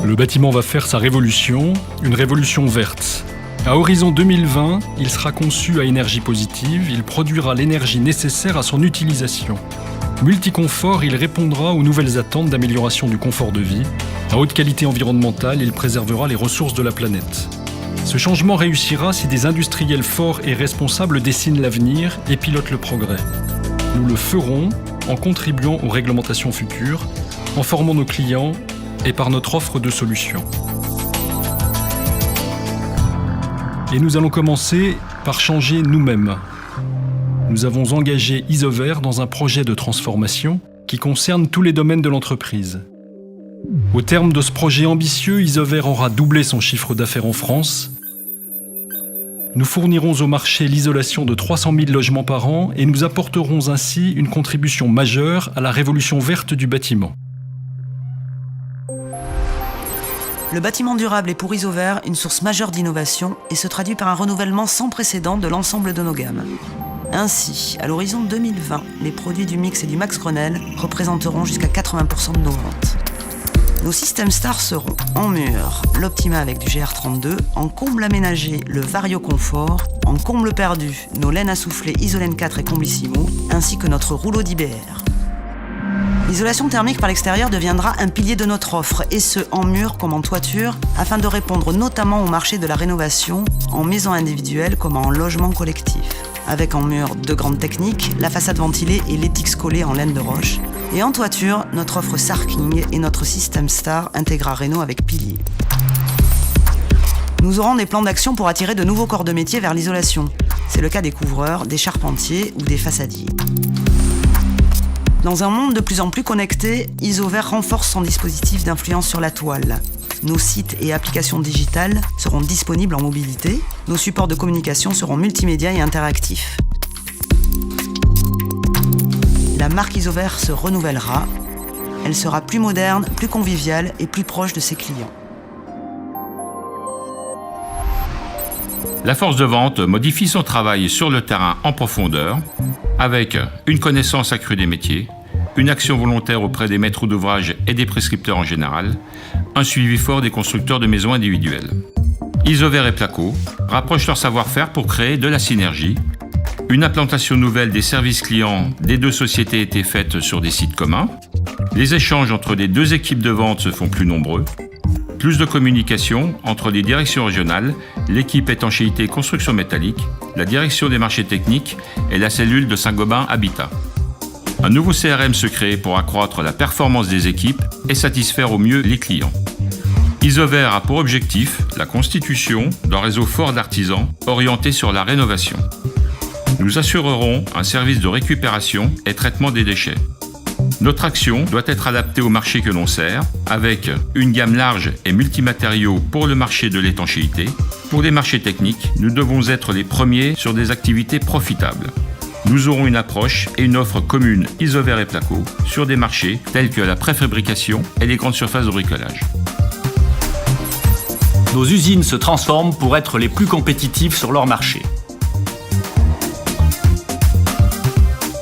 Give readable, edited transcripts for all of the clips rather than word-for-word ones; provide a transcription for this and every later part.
Le bâtiment va faire sa révolution, une révolution verte. À horizon 2020, il sera conçu à énergie positive, il produira l'énergie nécessaire à son utilisation. Multiconfort, il répondra aux nouvelles attentes d'amélioration du confort de vie. À haute qualité environnementale, il préservera les ressources de la planète. Ce changement réussira si des industriels forts et responsables dessinent l'avenir et pilotent le progrès. Nous le ferons en contribuant aux réglementations futures, en formant nos clients et par notre offre de solutions. Et nous allons commencer par changer nous-mêmes. Nous avons engagé Isover dans un projet de transformation qui concerne tous les domaines de l'entreprise. Au terme de ce projet ambitieux, Isover aura doublé son chiffre d'affaires en France. Nous fournirons au marché l'isolation de 300 000 logements par an et nous apporterons ainsi une contribution majeure à la révolution verte du bâtiment. Le bâtiment durable est pour Isover une source majeure d'innovation et se traduit par un renouvellement sans précédent de l'ensemble de nos gammes. Ainsi, à l'horizon 2020, les produits du Mix et du Max Grenelle représenteront jusqu'à 80% de nos ventes. Nos systèmes stars seront en mur, l'Optima avec du GR32, en comble aménagé, le Vario Confort, en comble perdu, nos laines à souffler Isolène 4 et Comblissimo, ainsi que notre rouleau d'IBR. L'isolation thermique par l'extérieur deviendra un pilier de notre offre, et ce, en mur comme en toiture, afin de répondre notamment au marché de la rénovation, en maison individuelle comme en logement collectif. Avec en mur deux grandes techniques, la façade ventilée et l'étix collée en laine de roche. Et en toiture, notre offre Sarking et notre système Star Integra Réno avec pilier. Nous aurons des plans d'action pour attirer de nouveaux corps de métier vers l'isolation. C'est le cas des couvreurs, des charpentiers ou des façadiers. Dans un monde de plus en plus connecté, Isover renforce son dispositif d'influence sur la toile. Nos sites et applications digitales seront disponibles en mobilité. Nos supports de communication seront multimédia et interactifs. La marque Isover se renouvellera. Elle sera plus moderne, plus conviviale et plus proche de ses clients. La force de vente modifie son travail sur le terrain en profondeur, avec une connaissance accrue des métiers, une action volontaire auprès des maîtres d'ouvrage et des prescripteurs en général, un suivi fort des constructeurs de maisons individuelles. Isover et Placo rapprochent leur savoir-faire pour créer de la synergie. Une implantation nouvelle des services clients des deux sociétés a été faite sur des sites communs. Les échanges entre les deux équipes de vente se font plus nombreux. Plus de communication entre les directions régionales, l'équipe étanchéité construction métallique, la direction des marchés techniques et la cellule de Saint-Gobain Habitat. Un nouveau CRM se crée pour accroître la performance des équipes et satisfaire au mieux les clients. Isover a pour objectif la constitution d'un réseau fort d'artisans orienté sur la rénovation. Nous assurerons un service de récupération et traitement des déchets. Notre action doit être adaptée au marché que l'on sert, avec une gamme large et multimatériaux pour le marché de l'étanchéité. Pour les marchés techniques, nous devons être les premiers sur des activités profitables. Nous aurons une approche et une offre commune Isover et Placo sur des marchés tels que la préfabrication et les grandes surfaces de bricolage. Nos usines se transforment pour être les plus compétitives sur leur marché.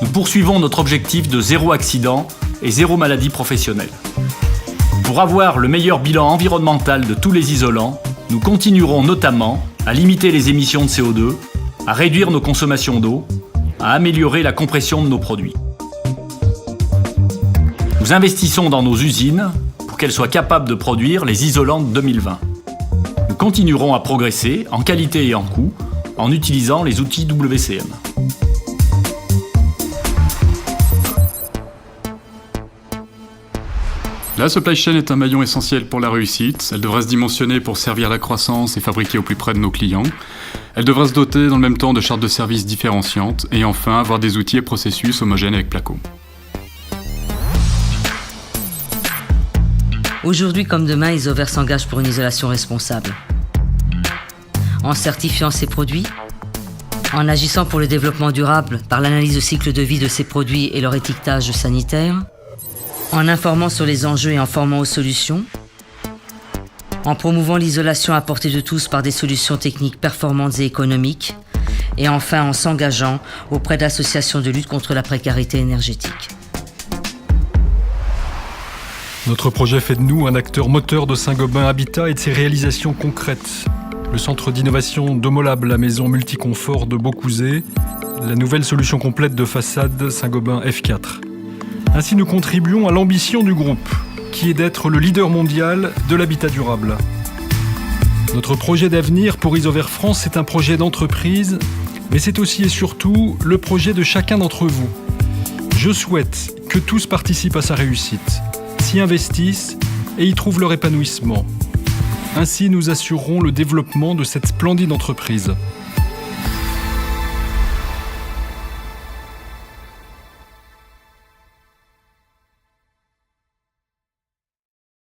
Nous poursuivons notre objectif de zéro accident et zéro maladie professionnelle. Pour avoir le meilleur bilan environnemental de tous les isolants, nous continuerons notamment à limiter les émissions de CO2, à réduire nos consommations d'eau, à améliorer la compression de nos produits. Nous investissons dans nos usines pour qu'elles soient capables de produire les isolants de 2020. Nous continuerons à progresser en qualité et en coût en utilisant les outils WCM. La supply chain est un maillon essentiel pour la réussite. Elle devrait se dimensionner pour servir la croissance et fabriquer au plus près de nos clients. Elle devra se doter dans le même temps de chartes de services différenciantes et enfin avoir des outils et processus homogènes avec Placo. Aujourd'hui comme demain, Isover s'engage pour une isolation responsable. En certifiant ses produits, en agissant pour le développement durable par l'analyse de cycle de vie de ses produits et leur étiquetage sanitaire, en informant sur les enjeux et en formant aux solutions, en promouvant l'isolation à portée de tous par des solutions techniques performantes et économiques, et enfin en s'engageant auprès d'associations de lutte contre la précarité énergétique. Notre projet fait de nous un acteur moteur de Saint-Gobain Habitat et de ses réalisations concrètes. Le centre d'innovation Domolab, la maison multiconfort de Beaucouzé, la nouvelle solution complète de façade Saint-Gobain F4. Ainsi, nous contribuons à l'ambition du groupe, qui est d'être le leader mondial de l'habitat durable. Notre projet d'avenir pour Isover France, c'est un projet d'entreprise, mais c'est aussi et surtout le projet de chacun d'entre vous. Je souhaite que tous participent à sa réussite, s'y investissent et y trouvent leur épanouissement. Ainsi, nous assurerons le développement de cette splendide entreprise.